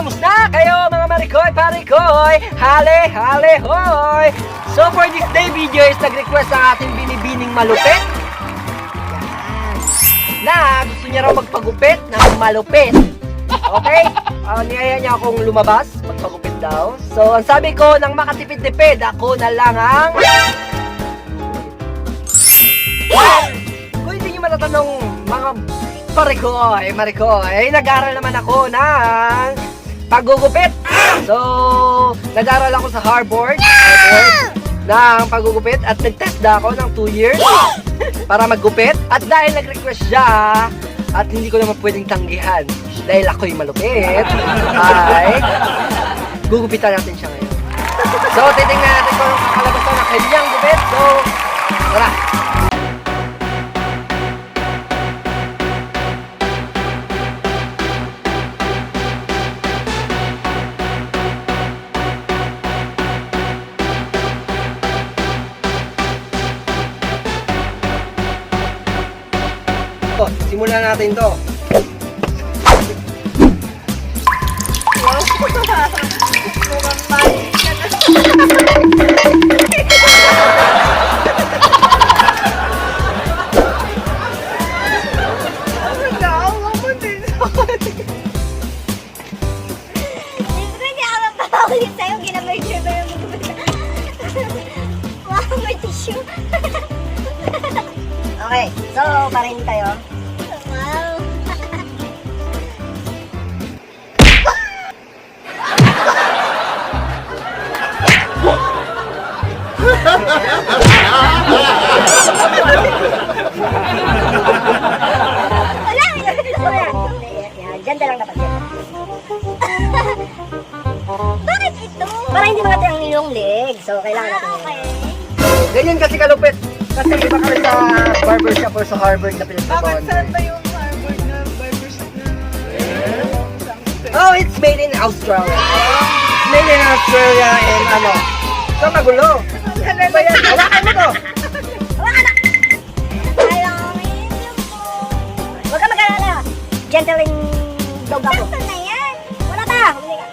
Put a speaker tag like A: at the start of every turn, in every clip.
A: Kamusta kayo mga marikoy, parikoy? Hale, hale, hoy! So for this day video is nag-request ang ating binibining malupit. Yan. Na gusto niya raw magpagupit ng malupit. Okay? Niyaya niya akong lumabas, magpagupit daw. So ang sabi ko, nang makatipid-tipid, ako na lang ang... Kung hindi niyo matatanong mga marikoy, nag-aral naman ako ng paggugupit. So, nag-aral ako sa Harvard ng paggugupit at nag-test na ako ng 2 years para maggupit. At dahil nag-request siya at hindi ko naman pwedeng tanggihan dahil ako'y malupit, ay gugupitan natin siya ngayon. So, titingnan natin kung anong kakalabas na ng kanyang gupit. So, tara! Simulan natin to.
B: Okay, so parahin tayo. Wow. Diyan lang dapat yan. Bakit ito? Para hindi makati ang inyong leg. So, kailangan natin yun.
A: Ganyan kasi kalupit. Kasi iba kami sa barbershop or sa Harvard na pinagtrabahoan.
C: Bakit saan ba yung Harvard na barbershop na?
A: Oh, it's made in Australia. Made in Australia and ano. So, magulo. Ba yan? Hawakan mo to.
B: Hawakan na! Huwag ka mag-alala. Gentling dog ako. Basta na yan. Wala pa. Humili ka.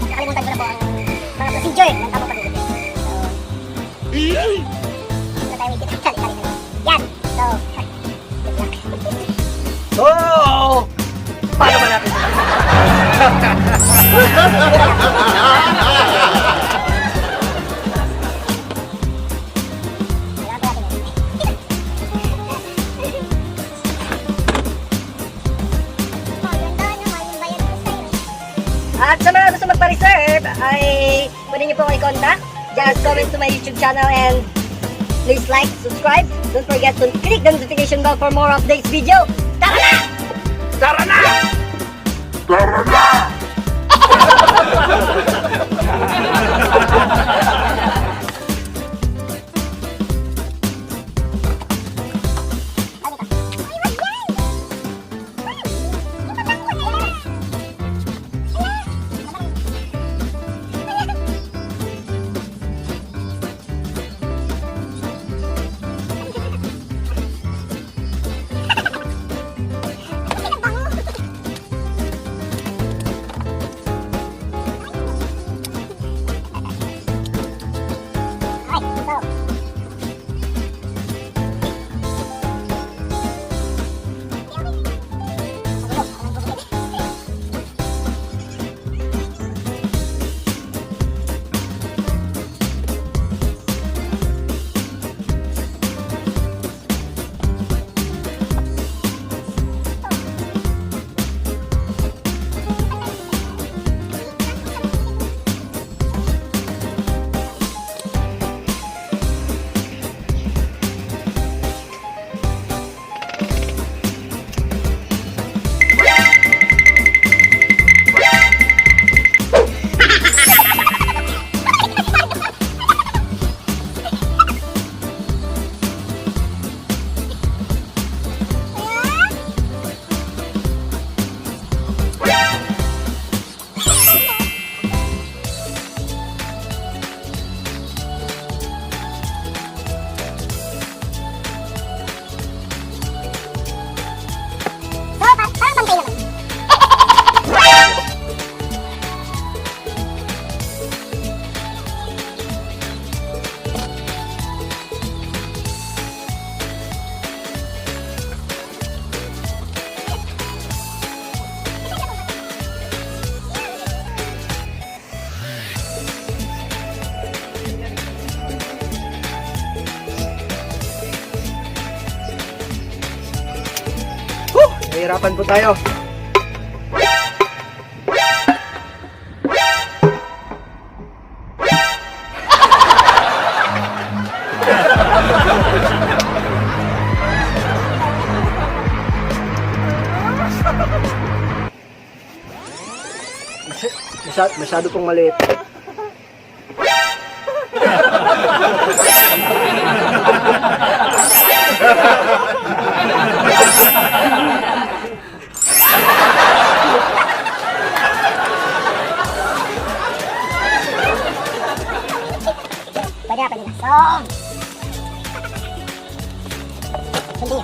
B: Nakalimutan ko na po ang mga procedure ng tamang pag-ugupit. So, tayo may kitali-tali na. Yan! So,
A: So, paano ba natin?
B: at sa mga gusto magpa-reserve ay pwede niyo po ako i-contact. Just comment to my YouTube channel and please like, subscribe. Don't forget to click the notification bell for more updates video. Tara na!
A: Tara na!
D: Tara na!
A: Mahirapan po tayo. Masyado pong maliit.
B: Pwede na. Song! Hindi.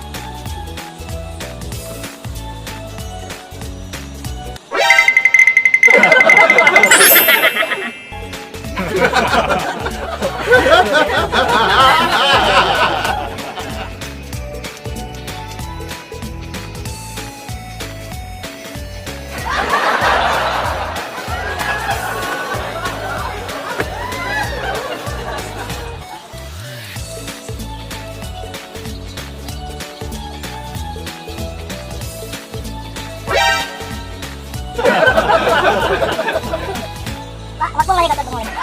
B: Wag mong malikot, wag mong malikot.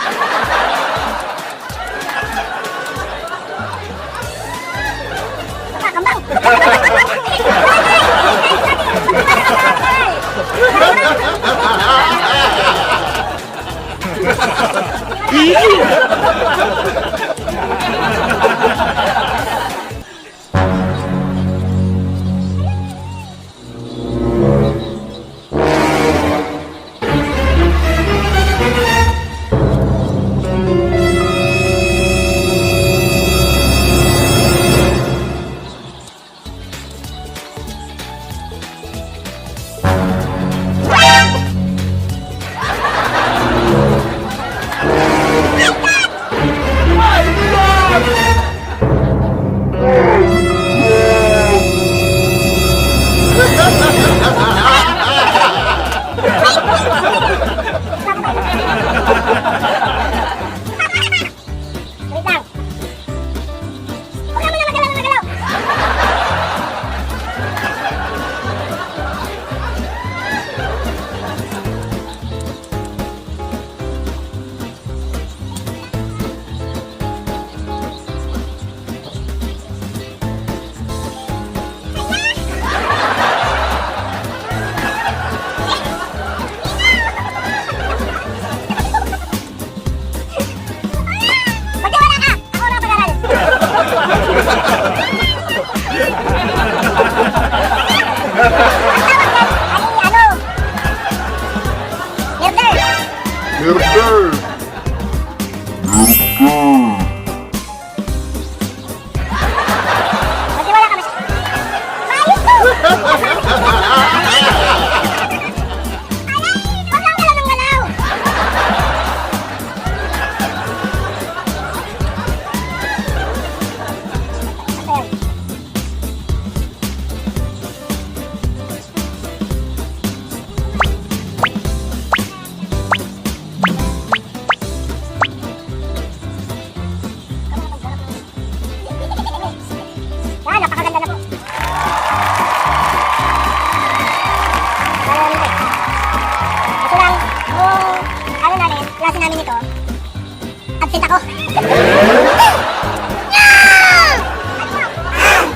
B: Kambang! Wait lang. Huwag naman na magalaw. Magtiwala ka! Ako na pag-aral.
D: Murder!
B: Magtiwala ka masyado. Maayos to! Huwag lang galaw ng galaw. Ayan. Yan, napakaganda na po. Ito lang, nung namin, klase namin ito, absent ako.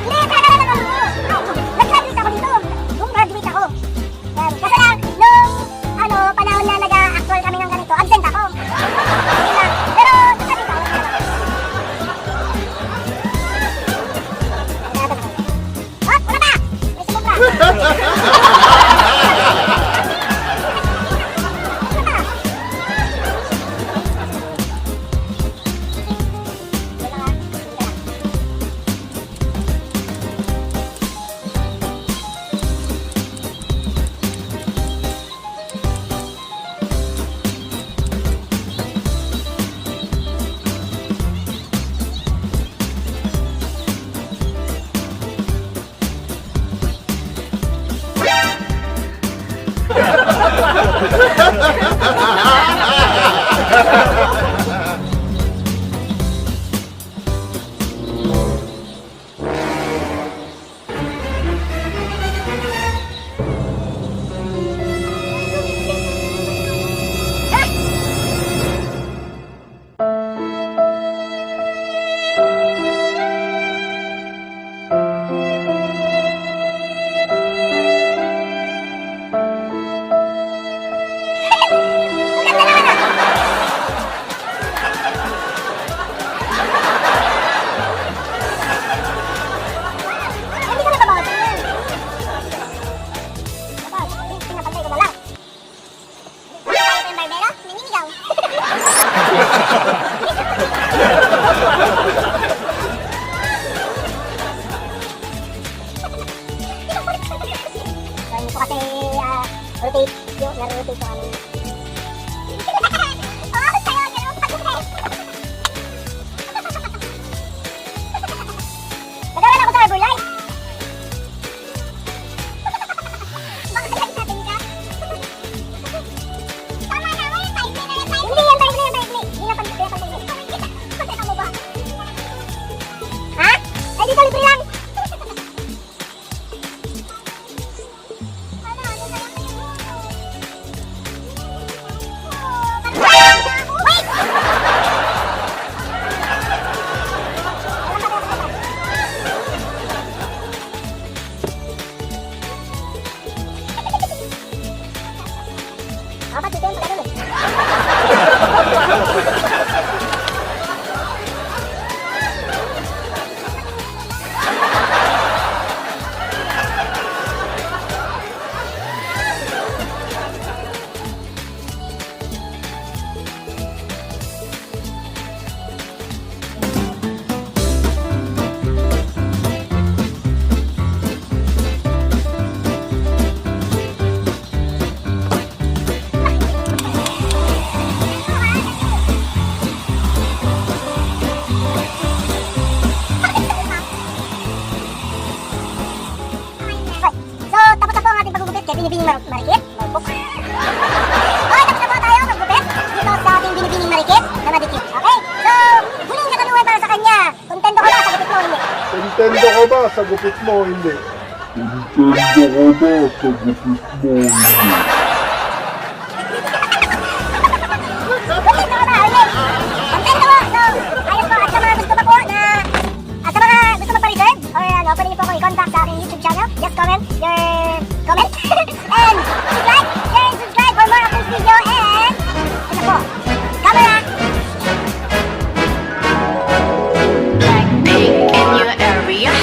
B: Hindi, talaga naman ako. Nag-graduate ako dito. Graduate ako. Yan. Kasi lang, nung panahon na nag-actual kami ng ganito, absent ako. Yun lang. Pero, sabi ko, wala pa! May sumubra! So, tapos na po ang ating pagugupit kay Binibining Marikit. Notebook. Okay, tapos na po tayo maggupit dito sa ating Binibining Marikit na madikit. Okay, so, huling katanungan para sa kanya. Kontento ka ba sa gupit mo o hindi?
D: Kontento ka ba sa gupit mo? Hindi. Kontento ka ba sa gupit mo? Hindi.
B: Kontento ka ba? Hindi. Kontento mo. So, ayos po. At sa mga gusto pa po na... At sa mga gusto magpa-reserve or ano, pwede niyo po akong i-contact sa aking YouTube channel. Just comment your comment. And subscribe, share, and subscribe for more of this video. And ito po, camera.
E: Blackpink in your area.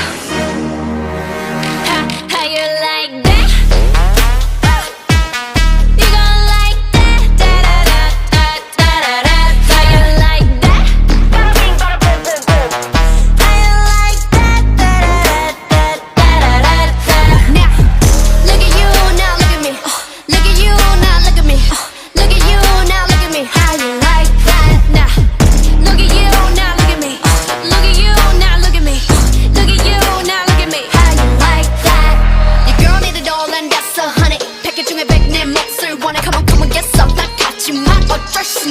E: How you like that? You gon' like that? Da da da da da da da. How you like that? How you like that? Da da da da da da da. Now, look at you, now look at me. Look at you, now look at me. Look at you, now look at me. How you like that? Now, look at you, now look at me. Look at you, now look at me. Look at you, now look at me. How you like that? Your girl need a doll and that's 100. 패킷 중에 100내 몫을 원해. Come on, get some. 나 같지만 어쩔 수